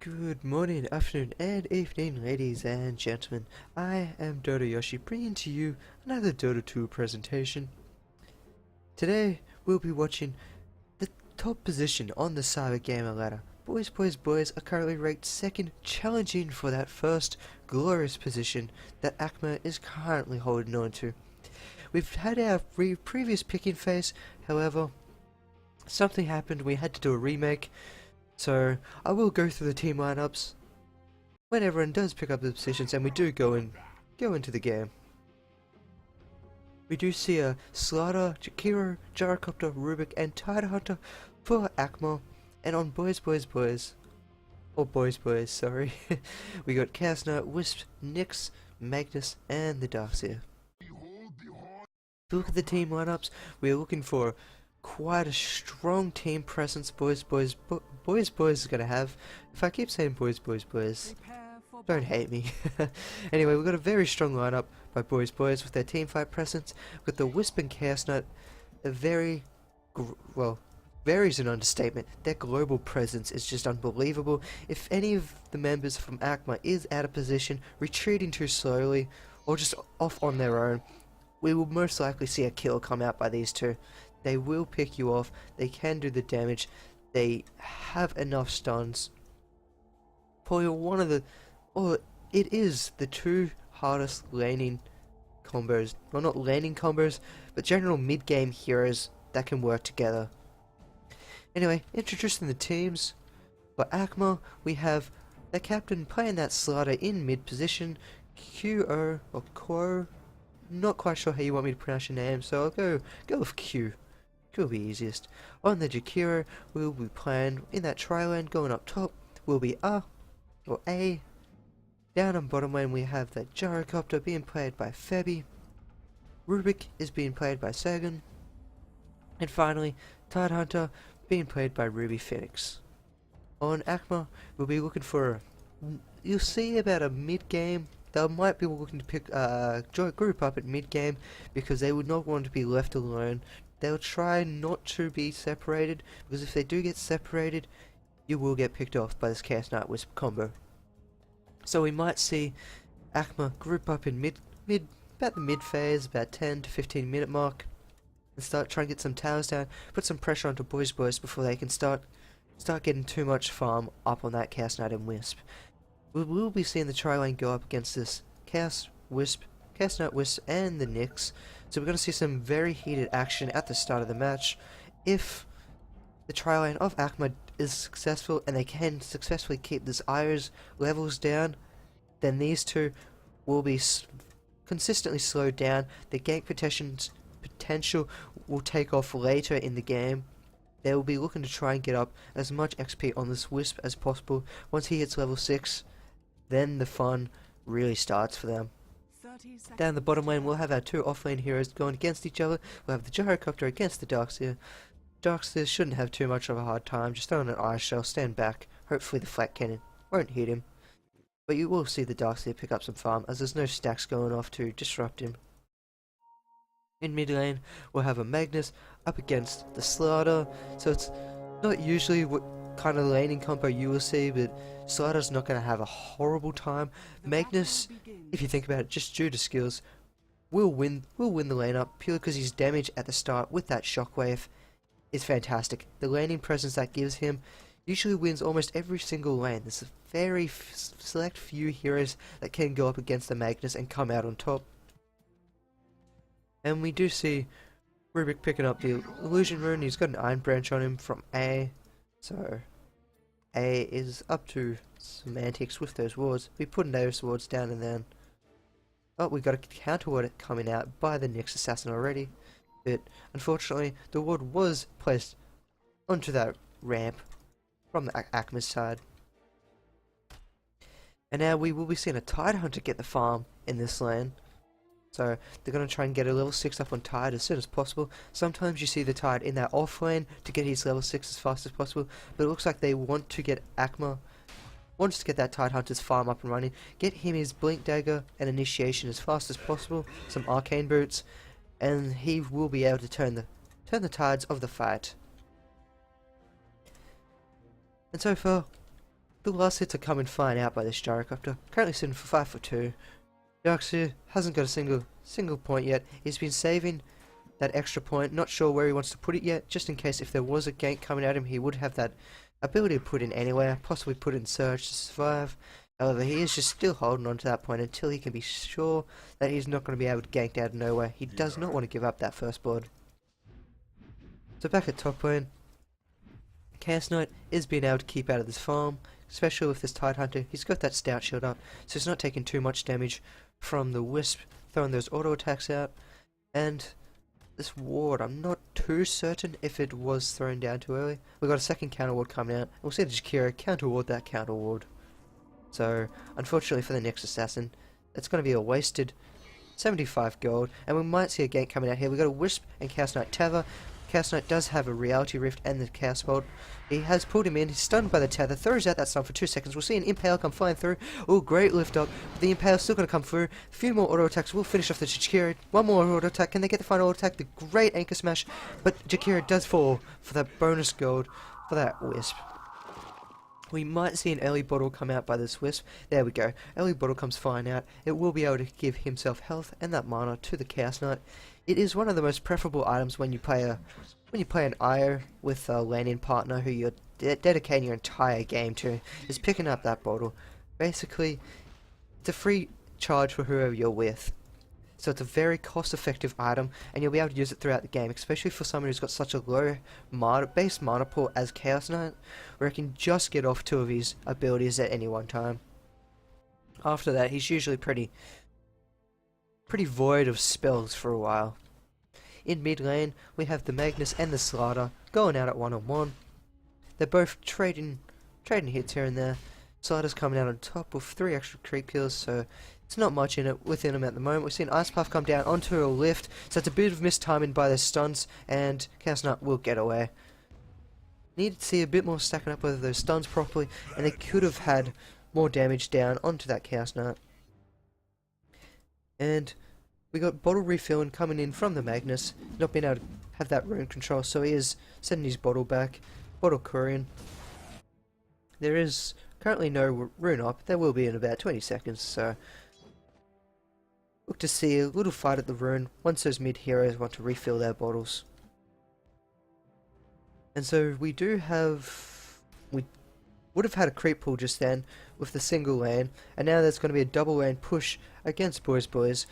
Good morning, afternoon, and evening, ladies and gentlemen. I am Dota Yoshi, bringing to you another Dota 2 presentation. Today, we'll be watching the top position on the Cybergamer Ladder. BoysBoys are currently ranked second, challenging for that first glorious position that AkmA is currently holding on to. We've had our previous picking phase, however, something happened, we had to do a remake. So I will go through the team lineups when everyone does pick up the positions, and we do go into the game. We do see a Slaughter, Jakiro, Gyrocopter, Rubik, and Tidehunter for AkmA, and on BoysBoys, sorry, we got Chaos Knight, Wisp, Nyx, Magnus, and the Darkseer. If you look at the team lineups, we are looking for quite a strong team presence BoysBoys is gonna have. If I keep saying BoysBoys, don't hate me. Anyway, we've got a very strong lineup by BoysBoys with their team fight presence, with the Wisp and Chaos Knight, a very is an understatement. Their global presence is just unbelievable. If any of the members from AkmA is out of position, retreating too slowly, or just off on their own, we will most likely see a kill come out by these two. They will pick you off, they can do the damage, they have enough stuns. Probably one of the, it is the two hardest laning combos, well, not laning combos, but general mid-game heroes that can work together. Anyway, introducing the teams. For AkmA, we have the captain playing that Slaughter in mid position, QO, or Quo, not quite sure how you want me to pronounce your name, so I'll go with Q. Will be easiest. On the Jakiro, we'll be playing in that tri-lane. Going up top will be A. Down on bottom lane we have the Gyrocopter being played by Febby. Rubik is being played by Sagan. And finally, Tidehunter being played by Ruby Phoenix. On AkmA, we'll be looking for, you'll see about a mid-game. They might be looking to pick group up at mid-game because they would not want to be left alone. They'll try not to be separated, because if they do get separated, you will get picked off by this Chaos Knight Wisp combo. So we might see AkmA group up in about the mid phase, about 10 to 15 minute mark, and start trying to get some towers down, put some pressure onto BoysBoys before they can start getting too much farm up on that Chaos Knight and Wisp. We will be seeing the tri-lane go up against this Chaos Knight Wisp, and the Nyx. So we're going to see some very heated action at the start of the match. If the tri-lane of AkmA is successful and they can successfully keep this IO's levels down, then these two will be consistently slowed down. The gank potential will take off later in the game. They will be looking to try and get up as much XP on this Wisp as possible. Once he hits level 6, then the fun really starts for them. Down the bottom lane, we'll have our two offlane heroes going against each other. We'll have the Gyrocopter against the Darkseer. Darkseer shouldn't have too much of a hard time, just throw in an ice shell, stand back. Hopefully the flat cannon won't hit him. But you will see the Darkseer pick up some farm, as there's no stacks going off to disrupt him. In mid lane, we'll have a Magnus up against the Slaughter. So it's not usually what kind of laning combo you will see, but Slaughter's not going to have a horrible time. Magnus, if you think about it, just due to skills, will win the lane up purely because his damage at the start with that shockwave is fantastic. The laning presence that gives him usually wins almost every single lane. There's a very select few heroes that can go up against the Magnus and come out on top. And we do see Rubik picking up the Illusion Rune. He's got an Iron Branch on him from A. So A is up to some antics with those wards. We put those wards down, and then we got a counter ward coming out by the Nyx assassin already. But unfortunately the ward was placed onto that ramp from the AkmA's side. And now we will be seeing a Tidehunter get the farm in this lane. So they're going to try and get a level 6 up on Tide as soon as possible. Sometimes you see the Tide in that off lane to get his level 6 as fast as possible, but it looks like they want to get AkmA wants to get that Tidehunter's farm up and running, get him his Blink Dagger and Initiation as fast as possible, some Arcane Boots, and he will be able to turn the tides of the fight. And so far, The last hits are coming fine out by this gyrocopter. Currently sitting for 5 for 2. Darkseer hasn't got a single point yet. He's been saving that extra point. Not sure where he wants to put it yet, just in case if there was a gank coming at him, he would have that ability to put in anywhere, possibly put in Surge to survive. However, he is just still holding on to that point until he can be sure that he's not going to be able to gank out of nowhere. He does not want to give up that first blood. So back at top lane, Chaos Knight is being able to keep out of this farm, especially with this Tidehunter. He's got that stout shield up, so he's not taking too much damage from the Wisp, throwing those auto attacks out. And this ward, I'm not too certain if it was thrown down too early. We've got a second counter ward coming out. We'll see the Jakiro counter ward that counter ward. So, unfortunately for the next assassin, it's going to be a wasted 75 gold, and we might see a gank coming out here. We've got a Wisp and Chaos Knight Tether. Chaos Knight does have a Reality Rift and the Chaos Bolt. He has pulled him in, he's stunned by the tether, throws out that stun for 2 seconds. We'll see an Impale come flying through. Oh, great lift up. The Impale's still going to come through. A few more auto attacks will finish off the Jakiro. One more auto attack. Can they get the final auto attack? The great Anchor Smash. But Jakiro does fall for that bonus gold for that Wisp. We might see an early bottle come out by this Wisp. There we go. Early bottle comes flying out. It will be able to give himself health and that mana to the Chaos Knight. It is one of the most preferable items when you play an IO with a laning partner who you're dedicating your entire game to, is picking up that bottle. Basically, it's a free charge for whoever you're with. So it's a very cost-effective item, and you'll be able to use it throughout the game, especially for someone who's got such a low base mana pool as Chaos Knight, where he can just get off 2 of his abilities at any one time. After that, he's usually pretty void of spells for a while. In mid lane, we have the Magnus and the Slider going out at 1-on-1. They're both trading hits here and there. Slider's coming out on top with 3 extra creep kills, so it's not much in it within him at the moment. We've seen Ice Puff come down onto a lift, so it's a bit of mistiming by their stuns, and Chaos Knight will get away. Needed to see a bit more stacking up with those stuns properly, and they could have had more damage down onto that Chaos Knight. And we got bottle refilling coming in from the Magnus, not being able to have that rune control, so he is sending his bottle back. Bottle couriering. There is currently no rune up. There will be in about 20 seconds, so look to see a little fight at the rune once those mid heroes want to refill their bottles. And so we would have had a creep pull just then with the single lane, and now there's going to be a double lane push against BoysBoys.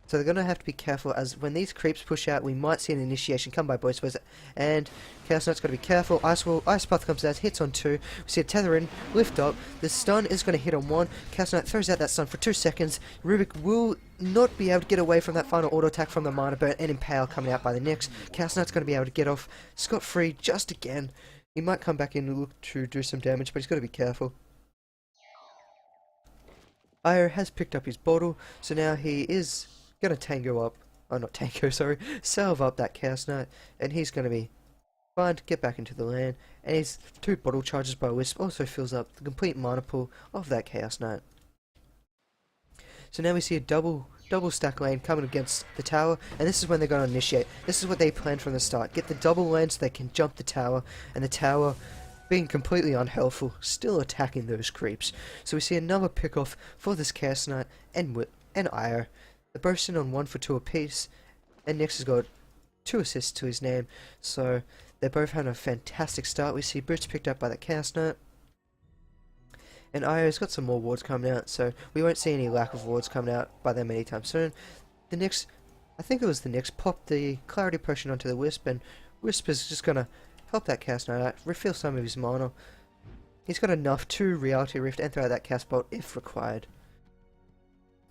So they're going to have to be careful, as when these creeps push out, we might see an initiation come by BoysBoys, and Chaos Knight's got to be careful. Ice Path comes out, hits on 2. We see a tether in, lift up. The stun is going to hit on 1. Chaos Knight throws out that stun for 2 seconds. Rubik will not be able to get away from that final auto attack from the Mana Burn, and Impale coming out by the Nyx. Chaos Knight's going to be able to get off scot-free just again. He might come back in and look to do some damage, but he's got to be careful. Io has picked up his bottle, so now he is going to salve up that Chaos Knight, and he's going to be fine to get back into the lane, and his 2 bottle charges by Wisp also fills up the complete mana pool of that Chaos Knight. So now we see a double stack lane coming against the tower, and this is when they're going to initiate. This is what they planned from the start. Get the double lane so they can jump the tower, and the tower, being completely unhelpful, still attacking those creeps. So we see another pick-off for this Chaos Knight and Io. They're both sitting on 1 for 2 apiece, and Nyx has got 2 assists to his name, so they're both having a fantastic start. We see Boots picked up by the Chaos Knight, and Io's got some more wards coming out, so we won't see any lack of wards coming out by them anytime soon. The Nyx, I think it was the Nyx, popped the Clarity Potion onto the Wisp, and Wisp is just going to help that Chaos Knight out, refill some of his mana. He's got enough to Reality Rift and throw out that Chaos Bolt if required.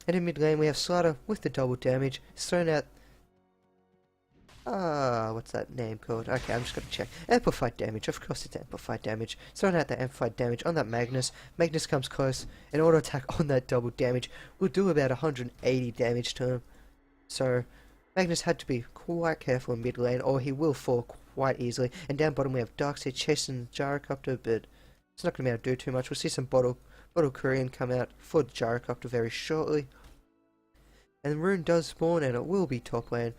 And in mid lane we have Slider with the double damage. He's thrown out... what's that name called? Okay, I'm just going to check. Amplified damage. Of course it's amplified damage. He's thrown out the amplified damage on that Magnus. Magnus comes close. An auto attack on that double damage will do about 180 damage to him. So Magnus had to be quite careful in mid lane, or he will fall quite easily. And down bottom we have Darkseer chasing Gyrocopter, but it's not going to be able to do too much. We'll see some Bottle Korean come out for the Gyrocopter very shortly. And the rune does spawn, and it will be top lane.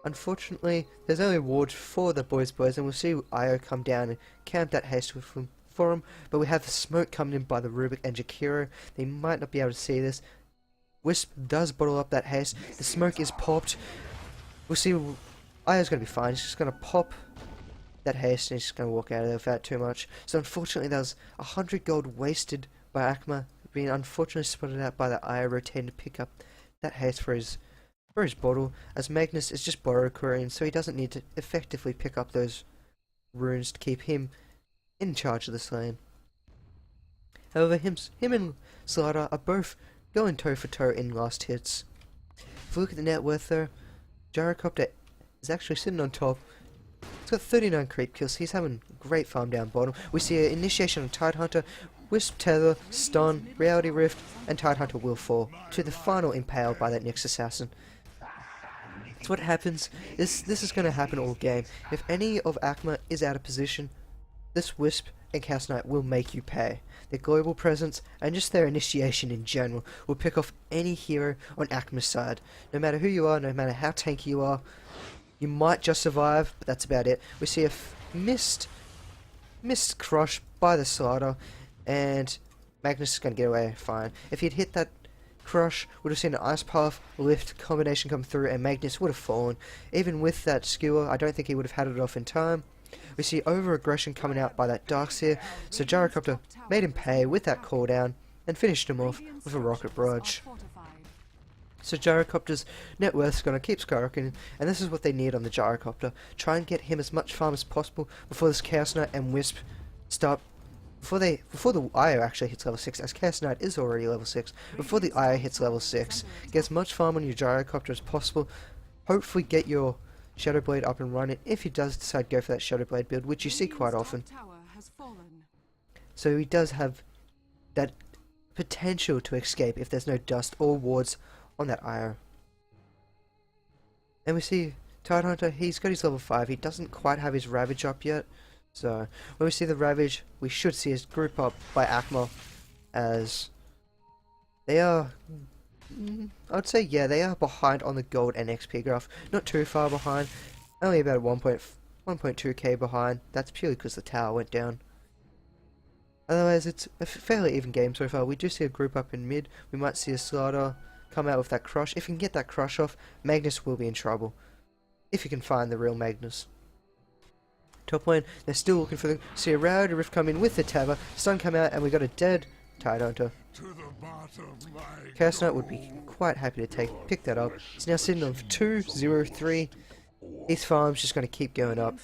Unfortunately, there's only a ward for the BoysBoys, and we'll see Io come down and camp that haste with him for him, but we have the smoke coming in by the Rubik and Jakiro. They might not be able to see this. Wisp does bottle up that haste. The smoke is popped. We'll see. Aya's going to be fine. He's just going to pop that haste and he's just going to walk out of there without too much. So unfortunately, that was 100 gold wasted by AkmA, being unfortunately spotted out by the Aya rotating to pick up that haste for his bottle, as Magnus is just borrow querying, so he doesn't need to effectively pick up those runes to keep him in charge of this lane. However, him and Slider are both going toe for toe in last hits. If we look at the net worth though, Gyrocopter is actually sitting on top. He's got 39 creep kills, he's having great farm down bottom. We see an initiation on Tidehunter, Wisp, Tether, Stun, Reality Rift, and Tidehunter will fall to the final impale by that Nyx Assassin. That's what happens. This is going to happen all game. If any of AkmA is out of position, this Wisp and Chaos Knight will make you pay. Their global presence and just their initiation in general will pick off any hero on AkmA's side. No matter who you are, no matter how tanky you are, you might just survive, but that's about it. We see a missed crush by the Slider, and Magnus is going to get away fine. If he'd hit that crush, would have seen an Ice Path lift combination come through, and Magnus would have fallen. Even with that skewer, I don't think he would have had it off in time. We see over aggression coming out by that Darkseer, so Gyrocopter made him pay with that cooldown and finished him off with a Rocket Barrage. So Gyrocopter's net worth is going to keep skyrocketing, and this is what they need on the Gyrocopter. Try and get him as much farm as possible before this Chaos Knight and Wisp start. Before the Io actually hits level 6, as Chaos Knight is already level 6, before the Io hits level 6, get as much farm on your Gyrocopter as possible, hopefully get your Shadow Blade up and running, if he does decide to go for that Shadow Blade build, which you see quite often. So he does have that potential to escape if there's no dust or wards on that Io. And we see Tidehunter, he's got his level 5, he doesn't quite have his Ravage up yet. So, when we see the Ravage, we should see his group up by AkmA, as they are, I'd say, yeah, they are behind on the gold and XP graph. Not too far behind, only about 1.2k behind. That's purely because the tower went down. Otherwise, it's a fairly even game so far. We do see a group up in mid. We might see a Slider come out with that crush. If he can get that crush off, Magnus will be in trouble. If he can find the real Magnus. Top lane, they're still looking for them. See a Reality Rift come in with the Tabber, Stun come out, and we got a dead Tidehunter. Chaos Knight would be quite happy to pick that up. He's now sitting on 2-0-3. His farm's just going to keep going up.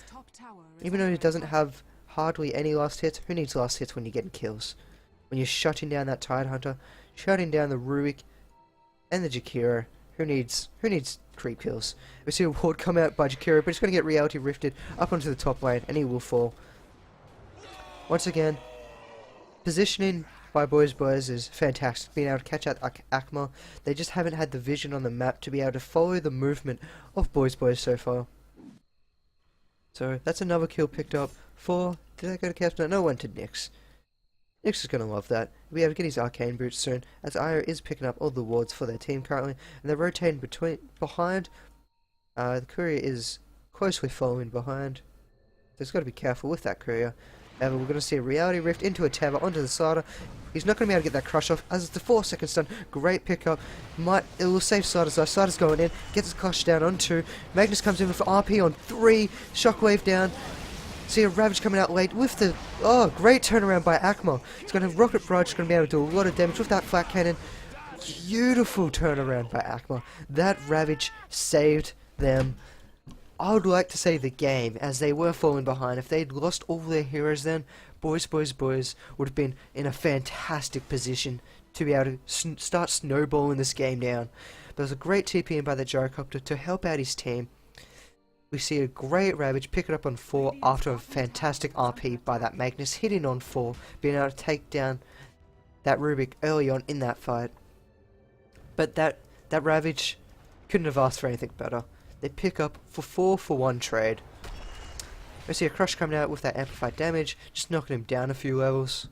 Even though he doesn't have hardly any last hits, who needs last hits when you're getting kills? When you're shutting down that Tidehunter, shutting down the Rubik and the Jakiro, who needs creep kills? We see a ward come out by Jakiro, but it's going to get Reality Rifted up onto the top lane, and he will fall. Once again, positioning by BoysBoys is fantastic, being able to catch out AkmA. They just haven't had the vision on the map to be able to follow the movement of BoysBoys so far. So that's another kill picked up for, did I go to Chaos Knight? No, went to Nyx. Nyx is going to love that. We'll be able to get his Arcane Boots soon, as Io is picking up all the wards for their team currently, and they're rotating behind. The courier is closely following behind. So he's got to be careful with that courier. However, we're going to see a Reality Rift into a Tabber onto the Slider. He's not going to be able to get that crush off, as it's the 4-second stun. Great pickup. It will save Slider's life. Slider's going in, gets his crush down on 2. Magnus comes in for RP on 3. Shockwave down. See a Ravage coming out late with the, great turnaround by AkmA. It's going to Rocket Barrage, it's going to be able to do a lot of damage with that Flat Cannon. Beautiful turnaround by AkmA. That Ravage saved them. I would like to say the game, as they were falling behind. If they'd lost all their heroes then, BoysBoys would have been in a fantastic position to be able to start snowballing this game down. There was a great TP in by the Gyrocopter to help out his team. We see a great Ravage pick it up on 4 after a fantastic RP by that Magnus, hitting on 4, being able to take down that Rubik early on in that fight. But that Ravage couldn't have asked for anything better. They pick up for 4 for 1 trade. We see a Crush coming out with that amplified damage, just knocking him down a few levels.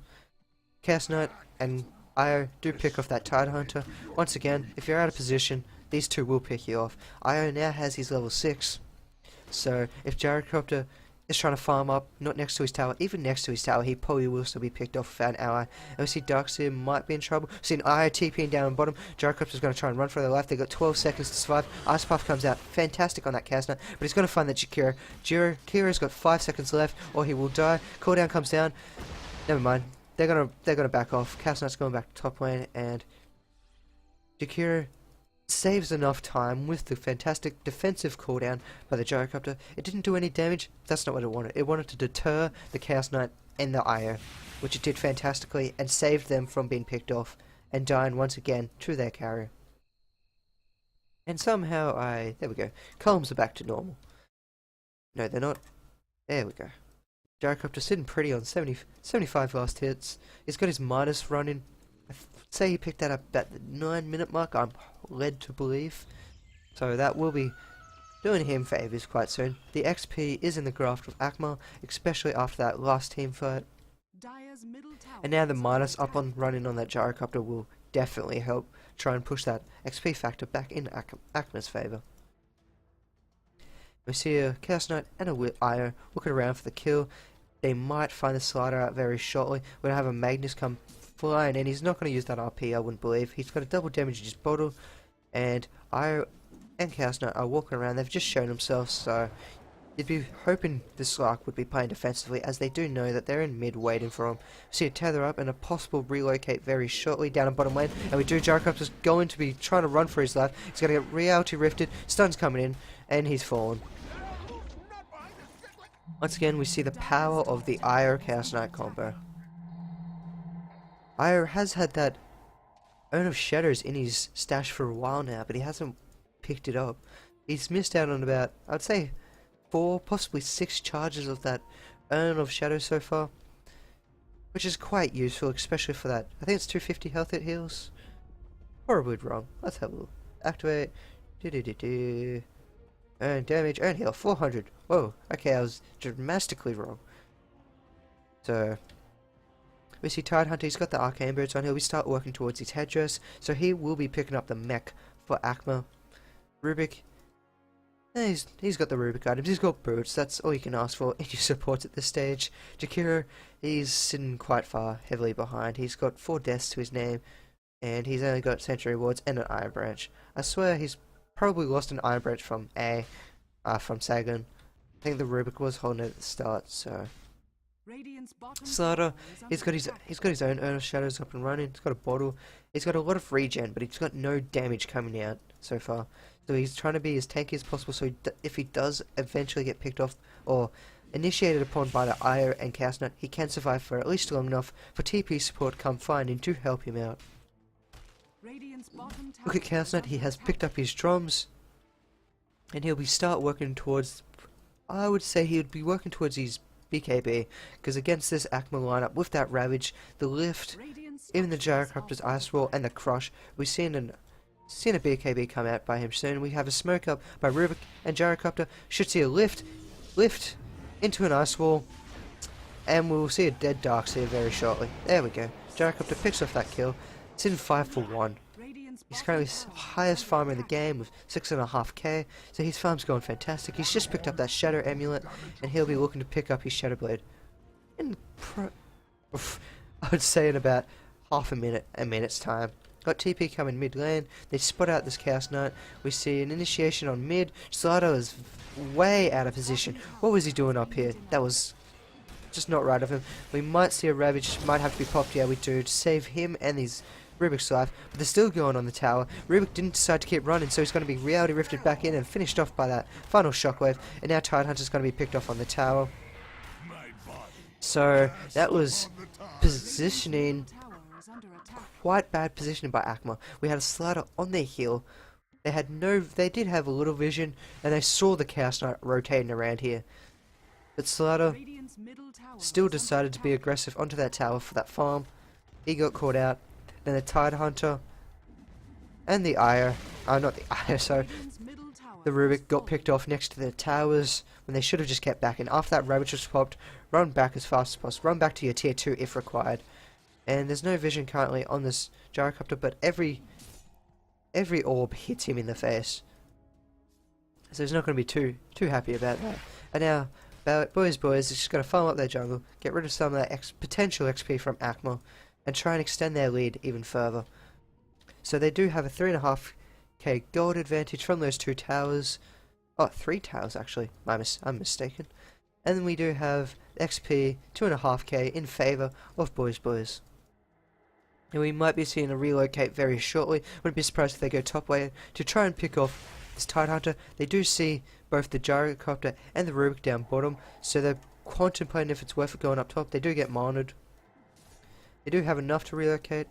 Chaos Knight and Io do pick off that Tidehunter. Once again, if you're out of position, these two will pick you off. Io now has his level 6. So, if Gyrocopter is trying to farm up, not next to his tower, even next to his tower, he probably will still be picked off without an ally. And we see Darkseer might be in trouble. We see an Io TPing down on bottom. Gyrocopter's going to try and run for their life. They've got 12 seconds to survive. Ice Puff comes out, fantastic on that cast nut, but he's going to find that Jakiro. Jakiro's got 5 seconds left, or he will die. Cooldown comes down. Never mind. They're gonna back off. Cast nut's going back to top lane, and Jakiro saves enough time with the fantastic defensive cooldown by the Gyrocopter. It didn't do any damage. That's not what it wanted. It wanted to deter the Chaos Knight and the Io, which it did fantastically and saved them from being picked off and dying once again to their carrier. And somehow there we go. Columns are back to normal. No, they're not. There we go. Gyrocopter sitting pretty on 75 last hits. He's got his minus running. Say he picked that up at the 9-minute mark, I'm led to believe. So that will be doing him favours quite soon. The XP is in the graft of AkmA, especially after that last team fight. And now the minus up on running on that Gyrocopter will definitely help try and push that XP factor back in AkmA's favour. We see a Chaos Knight and a Io looking around for the kill. They might find the slider out very shortly. We're going to have a Magnus come flying in. He's not going to use that RP, I wouldn't believe. He's got a double damage in his bottle. And Io and Chaos Knight are walking around. They've just shown themselves, so you'd be hoping the Slark would be playing defensively, as they do know that they're in mid waiting for him. See a tether up and a possible relocate very shortly down in bottom lane. And we do. Gyrocopter's going to be trying to run for his life. He's going to get reality rifted. Stun's coming in, and he's fallen. Once again, we see the power of the Io Chaos Knight combo. Io has had that Urn of Shadows in his stash for a while now, but he hasn't picked it up. He's missed out on about, I'd say, 4, possibly 6 charges of that Urn of Shadows so far, which is quite useful, especially for that. I think it's 250 health it heals. Probably wrong. Let's have a look. Activate. Earn damage, earn heal, 400. Whoa, okay, I was dramatically wrong. So, we see Tidehunter, he's got the Arcane Boots on. He'll start working towards his headdress, so he will be picking up the mech for AkmA. Rubik, he's got the Rubik items, he's got boots, that's all you can ask for in your supports at this stage. Jakiro, he's sitting quite far, heavily behind. He's got 4 deaths to his name, and he's only got Century Wards and an Iron Branch. I swear he's probably lost an Iron Branch from from Sagan. I think the Rubik was holding it at the start, so. Slider, he's got his own Urn of Shadows up and running. He's got a bottle. He's got a lot of regen, but he's got no damage coming out so far. So he's trying to be as tanky as possible, so if he does eventually get picked off or initiated upon by the Io and Chaos Knight, he can survive for at least long enough for TP support come finding to help him out. Look at Chaos Knight, he has picked up his drums, and he'll be start working towards, I would say he would be working towards his BKB, because against this AkmA lineup with that Ravage, the Lift, even the Gyrocopter's Ice Wall and the Crush, we've seen a BKB come out by him soon. We have a Smoke Up by Rubik, and Gyrocopter should see a lift into an Ice Wall, and we'll see a dead Darkseer very shortly. There we go. Gyrocopter picks off that kill. It's in 5 for 1. He's currently highest farmer in the game with 6.5k, so his farm's going fantastic. He's just picked up that Shadow Amulet, and he'll be looking to pick up his Shadow Blade I would say in about half a minute's time. Got TP coming mid lane. They spot out this Chaos Knight. We see an initiation on mid. Slido is way out of position. What was he doing up here? That was just not right of him. We might see a Ravage. Might have to be popped. Yeah, we do, to save him and his Rubik's life, but they're still going on the tower. Rubik didn't decide to keep running, so he's going to be reality rifted back in and finished off by that final shockwave, and now Tidehunter's going to be picked off on the tower. So that was positioning, quite bad positioning by AkmA. We had a Slider on their heel. They did have a little vision, and they saw the Chaos Knight rotating around here. But Slider still decided to be aggressive onto that tower for that farm. He got caught out. Then the Tidehunter and the Io, not the Io, sorry, the Rubik got picked off next to the towers when they should have just kept back. And after that Ravage was popped, run back as fast as possible. Run back to your tier 2 if required. And there's no vision currently on this Gyrocopter, but every orb hits him in the face. So he's not going to be too happy about that. And now BoysBoys is just going to farm up their jungle, get rid of some of that potential XP from AkmA, and try and extend their lead even further. So they do have a 3.5k gold advantage from those 2 towers. Oh, 3 towers actually. I'm mistaken. And then we do have XP 2.5k in favour of BoysBoys. And we might be seeing a relocate very shortly. Wouldn't be surprised if they go top lane to try and pick off this Tidehunter. They do see both the Gyrocopter and the Rubik down bottom, so they're contemplating if it's worth it going up top. They do get monoed. They do have enough to relocate.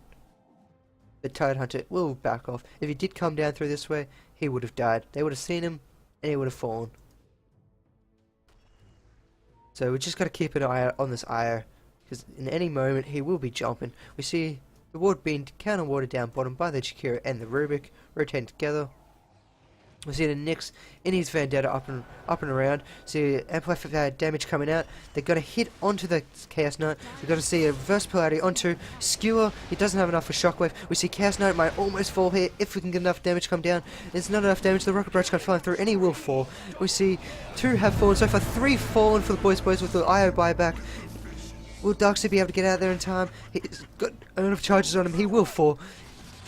The Tidehunter will back off. If he did come down through this way, he would have died. They would have seen him, and he would have fallen. So we just got to keep an eye out on this IO, because in any moment he will be jumping. We see the ward being counter-warded down bottom by the Jakiro and the Rubik, rotating together. We see the Nyx in his Vendetta up and around. See amplified damage coming out. They're going to hit onto the Chaos Knight. We're going to see a reverse polarity onto Skewer. He doesn't have enough for Shockwave. We see Chaos Knight might almost fall here if we can get enough damage come down. There's not enough damage. The Rocket Barrage can fly through and he will fall. We see 2 have fallen. So far 3 fallen for the BoysBoys with the IO buyback. Will Darkseid be able to get out there in time? He's got enough charges on him. He will fall.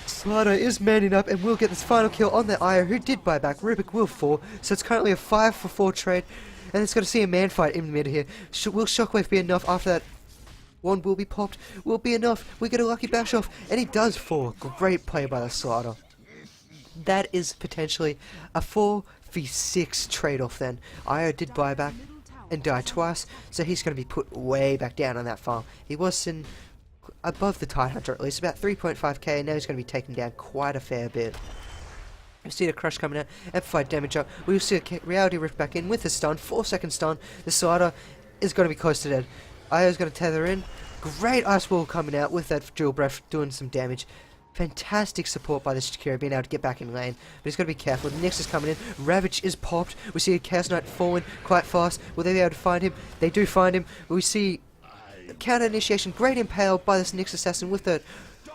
Slido is manning up and will get this final kill on the IO who did buy back. Rubik will fall, so it's currently a 5-for-4 trade, and it's going to see a man fight in the middle here. Will Shockwave be enough after that? One will be popped, will be enough. We get a lucky bash off, and he does fall. Great play by the Slido. That is potentially a 4v6 trade-off then. IO did buy back and die twice, so he's going to be put way back down on that farm. He was sitting above the Tidehunter at least, about 3.5k, and now he's going to be taken down quite a fair bit. We see the crush coming out, amplified damage up. We'll see a reality rift back in with a stun, 4-second stun. The Slider is going to be close to dead. IO's going to tether in. Great ice wall coming out with that dual breath doing some damage. Fantastic support by this Jakiro being able to get back in lane, but he's got to be careful. The Nyx is coming in. Ravage is popped. We see a Chaos Knight falling quite fast. Will they be able to find him? They do find him. We see counter initiation, great impale by this Nyx assassin with that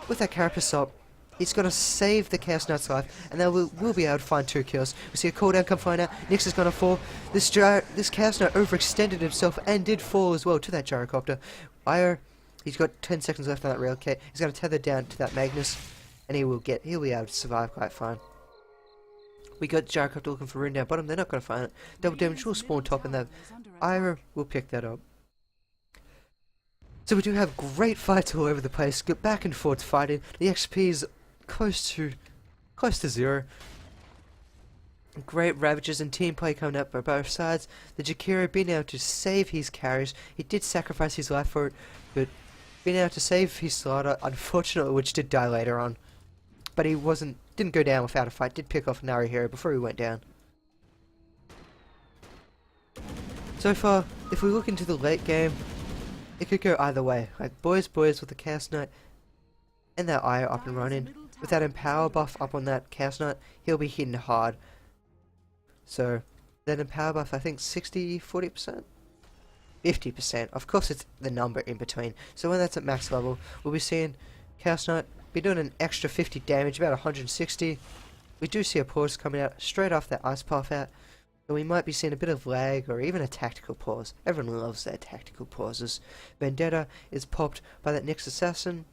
Carapace up. He's going to save the Chaos Knight's life, and they will be able to find 2 kills. We see a cooldown come flying out. Nyx is going to fall. This Chaos Knight overextended himself and did fall as well to that Gyrocopter. IO, he's got 10 seconds left on that relocate. He's going to tether down to that Magnus, and he'll be able to survive quite fine. We got Gyrocopter looking for rune down bottom. They're not going to find it. Double damage will spawn top, and the IO will pick that up. So we do have great fights all over the place, get back and forth fighting. The XP is close to 0. Great ravages and team play coming up by both sides. The Jakiro being able to save his carries. He did sacrifice his life for it, but being able to save his Slider, unfortunately, which did die later on. But he didn't go down without a fight. Did pick off Nari Hero before he went down. So far, if we look into the late game, it could go either way. Like BoysBoys with the Chaos Knight and that IO up and running. With that Empower buff up on that Chaos Knight, he'll be hitting hard. So, that Empower buff, I think 60, 40%? 50%. Of course it's the number in between. So when that's at max level, we'll be seeing Chaos Knight be doing an extra 50 damage, about 160. We do see a pause coming out straight off that Ice Path out. So we might be seeing a bit of lag or even a tactical pause. Everyone loves their tactical pauses. Vendetta is popped by that Nyx assassin.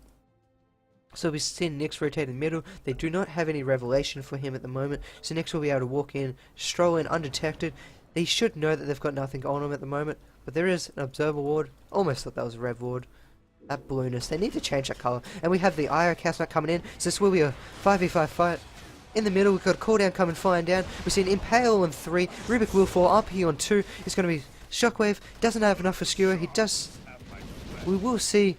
So we've seen Nyx rotate in the middle. They do not have any revelation for him at the moment. So Nyx will be able to walk in, stroll in undetected. They should know that they've got nothing on them at the moment. But there is an Observer Ward. Almost thought that was a Rev Ward. That blueness. They need to change that colour. And we have the IO Chaos Knight coming in. So this will be a 5v5 fight. In the middle, we've got a cooldown coming flying down. We've seen Impale on 3. Rubik will fall up here on 2. It's going to be Shockwave. Doesn't have enough for Skewer. We will see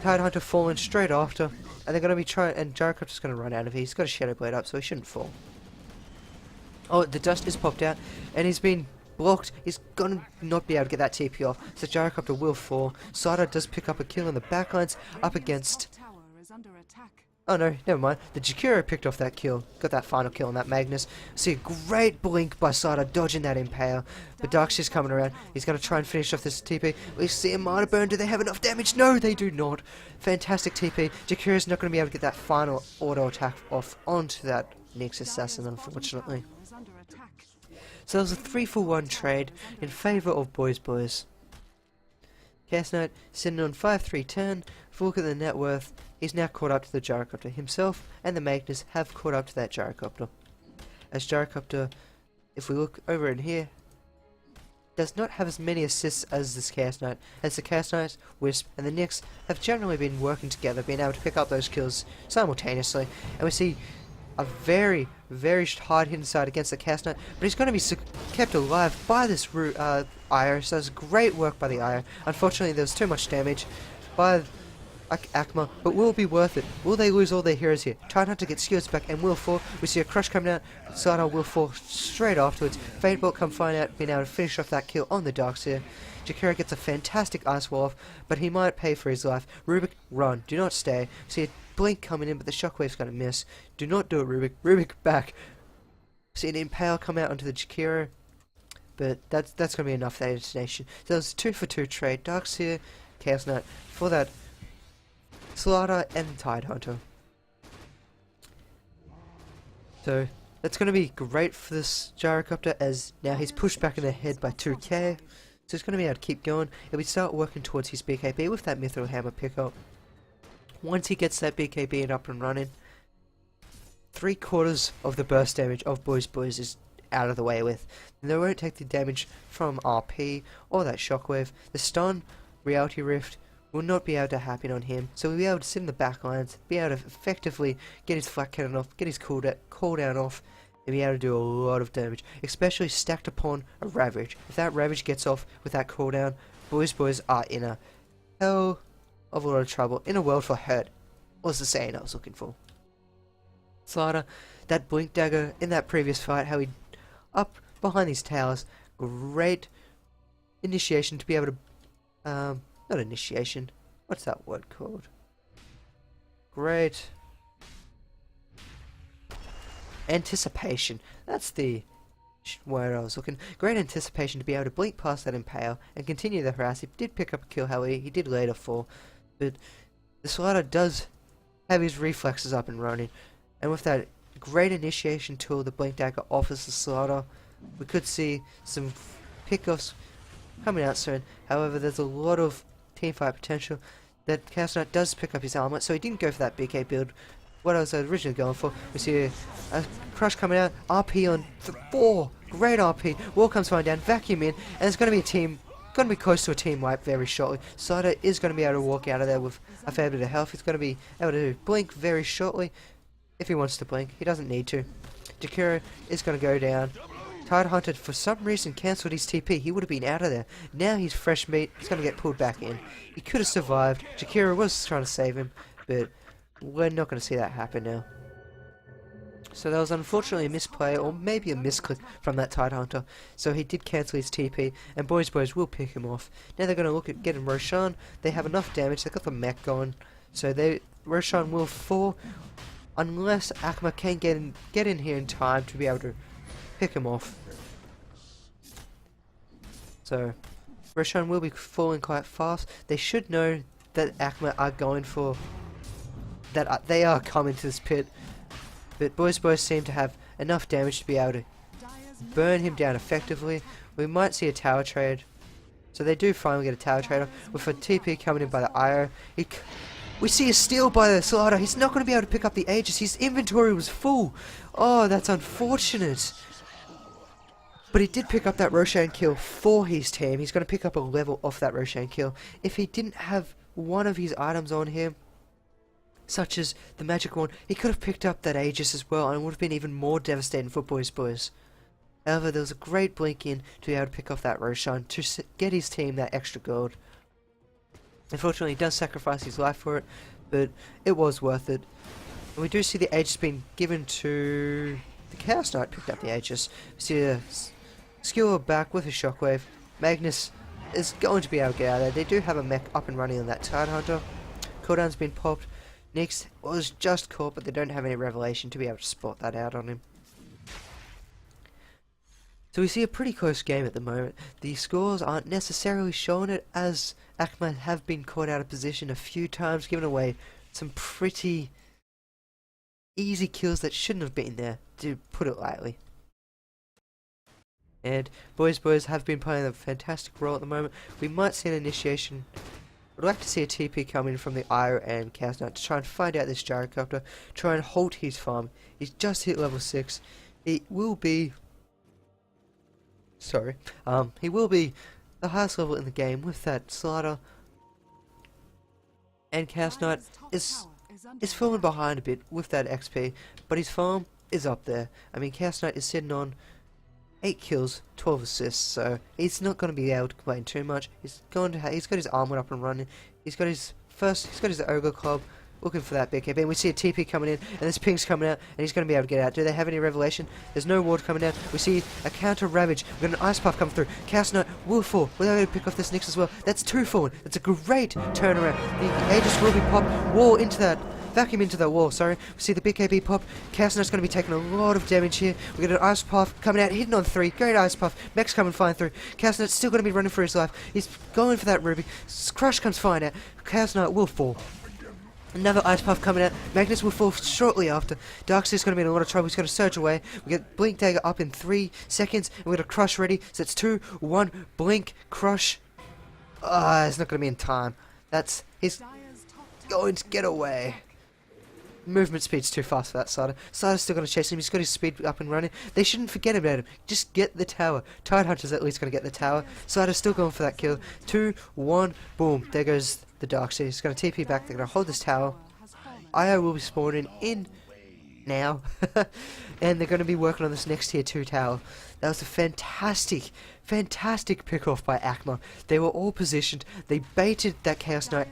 Tidehunter falling straight after. And they're going to be trying. And Gyrocopter's going to run out of here. He's got a Shadow Blade up, so he shouldn't fall. Oh, the dust is popped out. And he's been blocked. He's going to not be able to get that TP off. So Gyrocopter will fall. Slider does pick up a kill in the backlines up against. Oh no, never mind. The Jakiro picked off that kill. Got that final kill on that Magnus. See a great blink by Slider dodging that Impale. But Darkseid's coming around. He's going to try and finish off this TP. We see a Martyr Burn. Do they have enough damage? No, they do not. Fantastic TP. Jakiro's not going to be able to get that final auto attack off onto that Nyx assassin, unfortunately. So that was a 3-for-1 trade in favour of BoysBoys. SideNote sitting on 5-3-10. If we look at the net worth, he's now caught up to the gyrocopter. Himself and the Magnus have caught up to that gyrocopter. As gyrocopter, if we look over in here, does not have as many assists as this SideNote, as the SideNote, Wisp, and the Nyx have generally been working together, being able to pick up those kills simultaneously. And we see a very, very hard hitting side against the SideNote, but he's going to be kept alive by this IO, so it's great work by the IO. Unfortunately, there was too much damage by AkmA, but will it be worth it? Will they lose all their heroes here? Tidehunter gets skills back and will fall. We see a crush coming out. SideNote will fall straight afterwards. Fadebolt come flying out, being able to finish off that kill on the Darkseer. Jakira gets a fantastic ice wall off, but he might pay for his life. Rubik, run. Do not stay. See a blink coming in, but the shockwave's going to miss. Do not do it, Rubik. Rubik, back. See an Impale come out onto the Jakira, but that's going to be enough for that destination. So that was a 2-for-2 trade. Darkseer, SideNote for that Slaughter and Tidehunter. So that's going to be great for this gyrocopter, as now he's pushed back in the head by 2k. So he's going to be able to keep going, and we start working towards his BKB with that Mithril Hammer pickup. Once he gets that BKB up and running, 3/4 of the burst damage of BoysBoys is out of the way with. And they won't take the damage from RP or that shockwave. The stun, Reality Rift, will not be able to happen on him, so we'll be able to sit in the back lines, be able to effectively get his flak cannon off, get his cooldown off, and be able to do a lot of damage, especially stacked upon a Ravage. If that Ravage gets off with that cooldown, BoysBoys are in a hell of a lot of trouble, in a world for hurt, was the saying I was looking for. Slaughter, that Blink Dagger in that previous fight, how he up behind these towers, great initiation to be able to, not initiation. What's that word called? Great anticipation. That's the word I was looking. Great anticipation to be able to blink past that Impale and continue the harass. He did pick up a kill, however, he did later fall. But the Slaughter does have his reflexes up and running. And with that great initiation tool the Blink Dagger offers the Slaughter, we could see some pickoffs coming out soon. However, there's a lot of teamfight potential. That SideNote does pick up his armor, so he didn't go for that BK build. What I was originally going for. We see a crush coming out, RP on 4, great RP. Wall comes flying down, vacuum in, and it's going to be a team, going to be close to a team wipe very shortly. Cider is going to be able to walk out of there with a fair bit of health. He's going to be able to blink very shortly if he wants to blink. He doesn't need to. Jakira is going to go down. Tidehunter, for some reason, cancelled his TP. He would have been out of there. Now he's fresh meat. He's going to get pulled back in. He could have survived. Jakira was trying to save him, but we're not going to see that happen now. So that was unfortunately a misplay, or maybe a misclick from that Tidehunter. So he did cancel his TP, and BoysBoys will pick him off. Now they're going to look at getting Roshan. They have enough damage. They've got the mech going. So Roshan will fall, unless AkmA can get in here in time to be able to pick him off. So Roshan will be falling quite fast. They should know that AkmA are going for that. They are coming to this pit, but BoysBoys seem to have enough damage to be able to burn him down effectively. We might see a tower trade. So they do finally get a tower trade off with a TP coming in by the IO. We see a steal by the Slaughter. He's not going to be able to pick up the Aegis. His inventory was full. Oh, that's unfortunate. But he did pick up that Roshan kill for his team. He's going to pick up a level off that Roshan kill. If he didn't have one of his items on him, such as the magic wand, he could have picked up that Aegis as well, and it would have been even more devastating for BoysBoys. However, there was a great blink in to be able to pick off that Roshan to get his team that extra gold. Unfortunately, he does sacrifice his life for it, but it was worth it. And we do see the Aegis being given to the Chaos Knight. Picked up the Aegis. We see a skewer back with a shockwave. Magnus is going to be able to get out of there. They do have a mech up and running on that Tidehunter. Cooldown's been popped. Nyx was just caught, but they don't have any revelation to be able to spot that out on him. So we see a pretty close game at the moment. The scores aren't necessarily showing it, as AkmA have been caught out of position a few times, giving away some pretty easy kills that shouldn't have been there, to put it lightly. And BoysBoys have been playing a fantastic role at the moment. We might see an initiation. I'd like to see a TP come in from the Ire and SideNote to try and find out this gyrocopter, try and halt his farm. He's just hit level 6. He will be... Sorry. He will be the highest level in the game with that slider. And SideNote is falling behind a bit with that XP, but his farm is up there. I mean, SideNote is sitting on 8 kills, 12 assists, so he's not going to be able to complain too much. He's got his armor up and running. He's got his ogre club, looking for that big KP. And we see a TP coming in, and this ping's coming out, and he's going to be able to get out. Do they have any revelation? There's no ward coming down. We see a counter ravage. We've got an ice puff come through. SideNote will fall. We're able to pick off this Nyx as well. That's 2 falling. That's a great turnaround. The Aegis will be popped. Wall into that. Vacuum into that wall, sorry. We see the big KB pop. SideNote's going to be taking a lot of damage here. We got an ice puff coming out, hitting on 3. Great ice puff. Mech's coming flying through. SideNote's still going to be running for his life. He's going for that Ruby. Crush comes flying out. SideNote will fall. Another ice puff coming out. Magnus will fall shortly after. Darkseer's going to be in a lot of trouble. He's going to surge away. We get Blink Dagger up in 3 seconds. And we got a Crush ready. So it's 2, 1, Blink, Crush. It's not going to be in time. He's going to get away. Movement speed's too fast for that Cider. Cider's still going to chase him. He's got his speed up and running. They shouldn't forget about him. Just get the tower. Tidehunter's at least going to get the tower. Cider's still going for that kill. 2, 1, boom. There goes the Darkseer. He's going to TP back. They're going to hold this tower. IO will be spawning in now. And they're going to be working on this next tier 2 tower. That was a fantastic pick-off by AkmA. They were all positioned. They baited that Chaos Knight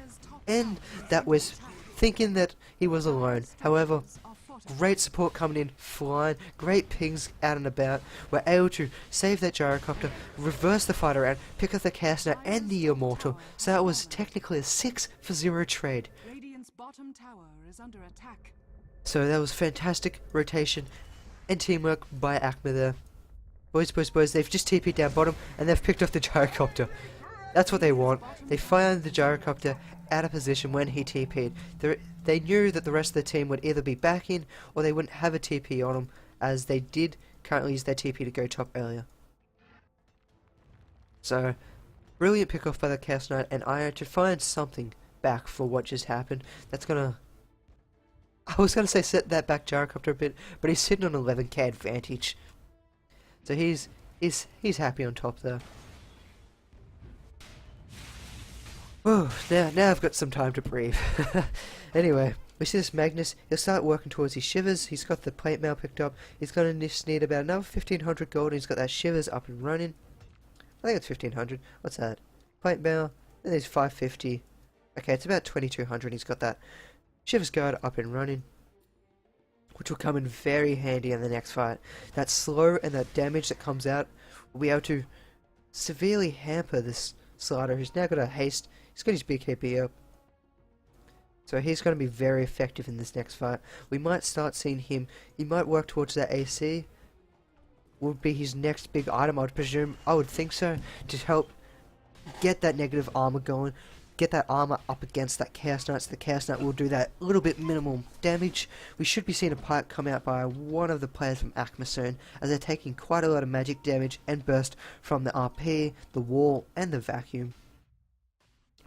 and that Wisp, thinking that he was alone. However, great support coming in, flying, great pings out and about. We're able to save that gyrocopter, reverse the fight around, pick up the Chaos Knight and the Immortal. So that was technically a 6-for-0 trade. Bottom tower is under attack. So that was fantastic rotation and teamwork by AkmA there. Boys, they've just TP'd down bottom and they've picked off the gyrocopter. That's what they want. They found the gyrocopter out of position when he TP'd. They knew that the rest of the team would either be back in or they wouldn't have a TP on them, as they did currently use their TP to go top earlier. So, brilliant pick off by the Chaos Knight and Iron to find something back for what just happened. That's gonna... I was gonna say set that back gyrocopter a bit, but he's sitting on 11k advantage. So he's happy on top there. Oh, now I've got some time to breathe. Anyway, we see this Magnus. He'll start working towards his Shivers. He's got the plate mail picked up. He's going to just need about another 1500 gold. And he's got that Shivers up and running. I think it's 1500. What's that? Plate mail. And there's 550. Okay, it's about 2200. He's got that Shivers guard up and running, which will come in very handy in the next fight. That slow and that damage that comes out will be able to severely hamper this Slider, who's now got a haste. He's got his BKB up. So he's going to be very effective in this next fight. We might start seeing him. He might work towards that AC. Would be his next big item, I would presume. I would think so. To help get that negative armor going. Get that armor up against that Chaos Knight. So the Chaos Knight will do that little bit minimal damage. We should be seeing a pipe come out by one of the players from AkmA soon, as they're taking quite a lot of magic damage and burst from the RP, the wall, and the vacuum.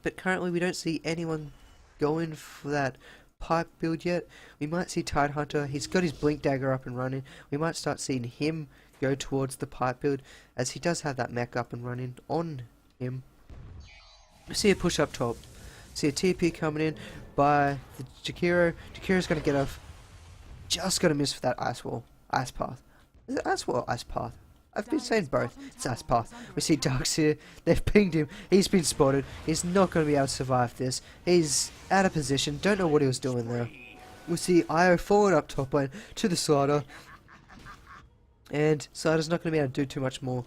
But currently we don't see anyone going for that pipe build yet. We might see Tidehunter. He's got his Blink Dagger up and running. We might start seeing him go towards the pipe build, as he does have that mech up and running on him. See a push up top. See a TP coming in by the Jakiro. Jakiro's going to get off. Just going to miss for that ice wall. Ice path. Is it ice wall or ice path? I've been saying both. It's ice path. We see Darkseer. They've pinged him. He's been spotted. He's not going to be able to survive this. He's out of position. Don't know what he was doing there. We see Io falling up top lane to the Slider. And Slider's not going to be able to do too much more.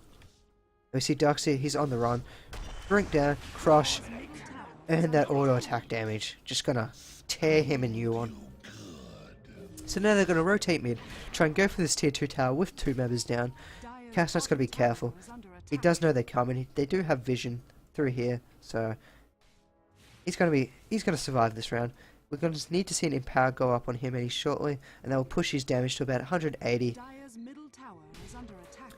We see Darkseer. He's on the run. Drink down, crush, and that auto attack damage. Just gonna tear him a new one. So now they're gonna rotate mid, try and go for this tier 2 tower with 2 members down. Chaos Knight's gotta be careful. He does know they're coming. They do have vision through here, so he's gonna survive this round. We're gonna need to see an empower go up on him any shortly, and that will push his damage to about 180.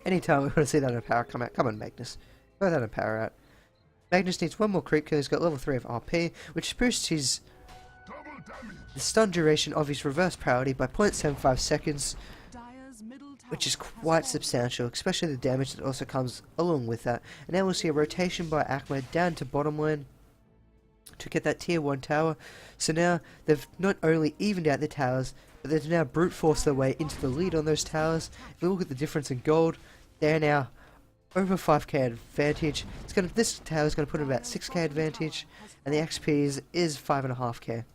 Anytime we want to see that in power come out. Come on, Magnus. Throw that in power out. Magnus needs one more creep kill. He's got level 3 of RP, which boosts his the stun duration of his reverse priority by 0.75 seconds, which is quite substantial, especially the damage that also comes along with that. And now we'll see a rotation by AkmA down to bottom lane to get that tier 1 tower. So now they've not only evened out the towers, but they've now brute forced their way into the lead on those towers. If we look at the difference in gold, they're now over 5k advantage. This tower is going to put in about 6k advantage, and the XP is 5.5k.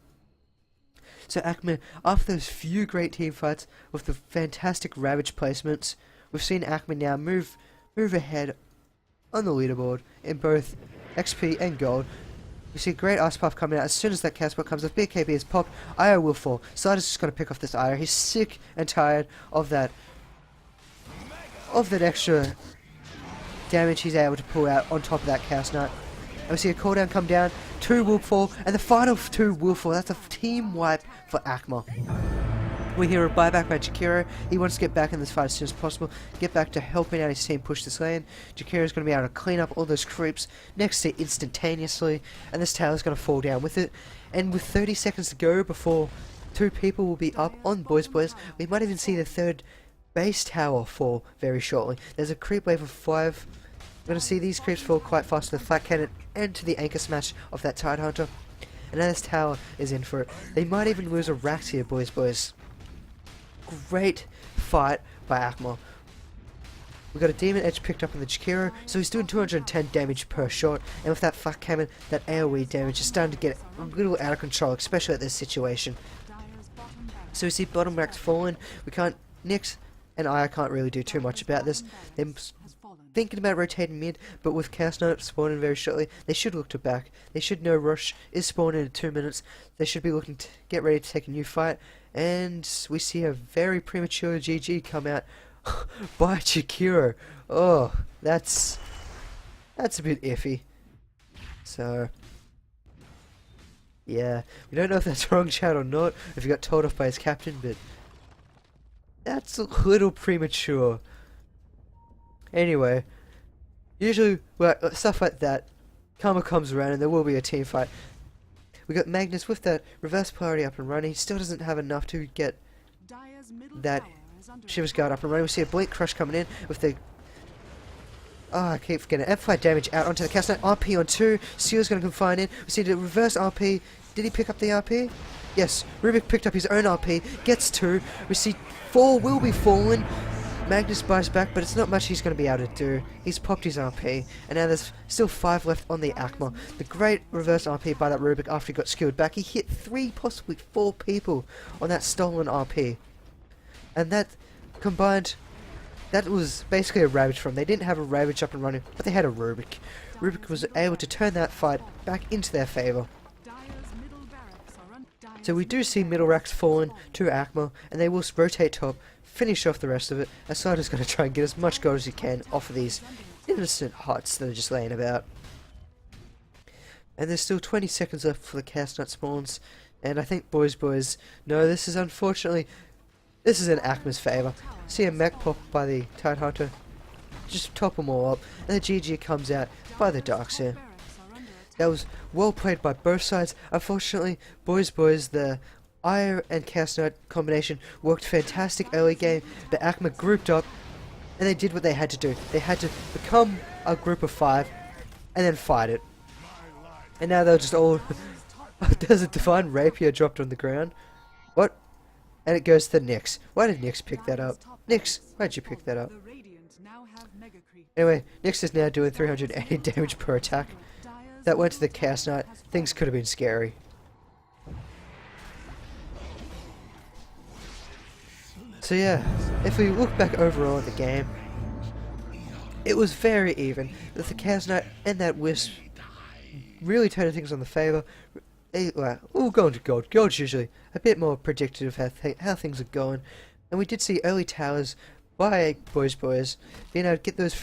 So AkmA, after those few great team fights with the fantastic Ravage placements, we've seen AkmA now move ahead on the leaderboard in both XP and gold. We see a great Ice Puff coming out. As soon as that Casper comes up, BKB is popped, Io will fall. Sider's just going to pick off this Io. He's sick and tired of that extra damage he's able to pull out on top of that Chaos Knight. And we see a cooldown come down, 2 will fall, and the final 2 will fall. That's a team wipe for AkmA. We hear a buyback by Jakiro. He wants to get back in this fight as soon as possible, get back to helping out his team push this lane. Jakiro's going to be able to clean up all those creeps next to instantaneously, and this tower's going to fall down with it. And with 30 seconds to go before 2 people will be up on BoysBoys, we might even see the 3rd base tower fall very shortly. There's a creep wave of 5. We're going to see these creeps fall quite fast to the flat cannon and to the anchor smash of that Tidehunter. And now this tower is in for it. They might even lose a Rax here, BoysBoys. Great fight by AkmA. We've got a Demon Edge picked up on the Jakiro, so he's doing 210 damage per shot, and with that flat cannon, that AoE damage is starting to get a little out of control, especially at this situation. So we see bottom Rax falling. We can't, Nyx and I can't really do too much about this. They're thinking about rotating mid, but with Chaos Knight spawning very shortly, they should look to back. They should know Rush is spawning in 2 minutes. They should be looking to get ready to take a new fight. And we see a very premature GG come out by Jakiro. Oh, that's a bit iffy. So, yeah, we don't know if that's wrong chat or not, if he got told off by his captain, but that's a little premature. Anyway, usually stuff like that, karma comes around and there will be a team fight. We got Magnus with that reverse priority up and running. He still doesn't have enough to get that Shiver's Guard up and running. We see a Blink Crush coming in with the... Oh, I keep forgetting. Amplified damage out onto the Chaos Knight. RP on 2. Seal's going to confine in. We see the reverse RP. Did he pick up the RP? Yes. Rubik picked up his own RP. Gets 2. We see 4 will be fallen. Magnus buys back, but it's not much he's going to be able to do. He's popped his RP, and now there's still 5 left on the AkmA. The great reverse RP by that Rubik after he got skilled back. He hit 3, possibly 4 people on that stolen RP. And that combined, that was basically a Ravage from. They didn't have a Ravage up and running, but they had a Rubik. Rubik was able to turn that fight back into their favour. So we do see middle racks falling to AkmA, and they will rotate top, finish off the rest of it. Asida's going to try and get as much gold as he can off of these innocent huts that are just laying about. And there's still 20 seconds left for the Chaos Knight spawns, and I think BoysBoys, no, this is unfortunately, this is in AkmA's favour. See a mech pop by the Tidehunter, just top them all up, and the GG comes out by the Darkseer. That was well played by both sides. Unfortunately, BoysBoys, the Io and Chaos Knight combination worked fantastic early game, but AkmA grouped up and they did what they had to do. They had to become a group of 5 and then fight it. And now they're just all... There's a Divine Rapier dropped on the ground. What? And it goes to Nyx. Why did Nyx pick that up? Nyx, why'd you pick that up? Anyway, Nyx is now doing 380 damage per attack. That went to the Chaos Knight. Things could have been scary. So yeah, if we look back overall at the game, it was very even. With the Chaos Knight and that Wisp really turning things on the favour. We'll go into gold. Gold's usually a bit more predictive of how things are going. And we did see early towers by BoysBoys being able to get those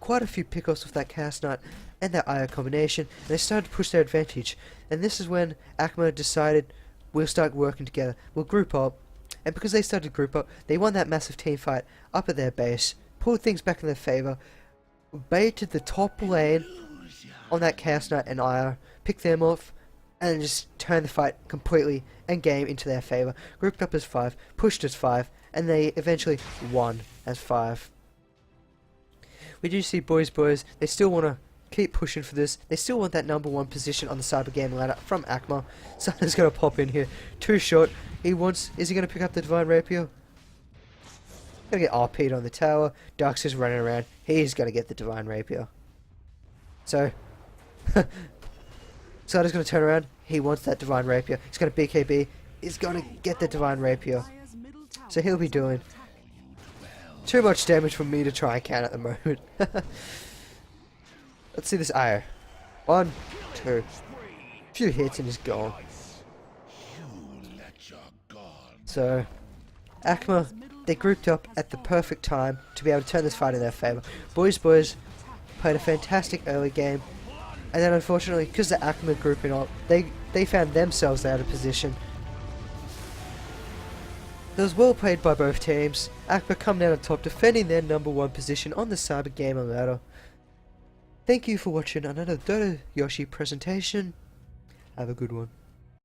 quite a few pickoffs with that Chaos Knight and that Io combination, and they started to push their advantage. And this is when AkmA decided, we'll start working together, we'll group up. And because they started to group up, they won that massive team fight up at their base, pulled things back in their favour, baited the top lane on that Chaos Knight and Ire, picked them off, and then just turned the fight completely and game into their favour. Grouped up as 5, pushed as 5, and they eventually won as 5. We do see BoysBoys, they still want to keep pushing for this. They still want that #1 position on the Cybergamer Ladder from AkmA. Sunder's going to pop in here. Too short. Is he going to pick up the Divine Rapier? Going to get RP'd on the tower. Dark's just running around. He's going to get the Divine Rapier. So, Sunder's going to turn around. He wants that Divine Rapier. He's going to BKB. He's going to get the Divine Rapier. So he'll be doing too much damage for me to try and count at the moment. Let's see this Ire. 1, 2. Few hits and he's gone. So, AkmA, they grouped up at the perfect time to be able to turn this fight in their favour. BoysBoys played a fantastic early game, and then unfortunately, because the AkmA grouping up, they found themselves out of position. It was well played by both teams. AkmA come down on top, defending their #1 position on the Cybergamer Ladder. Thank you for watching another Dota Yoshi presentation. Have a good one.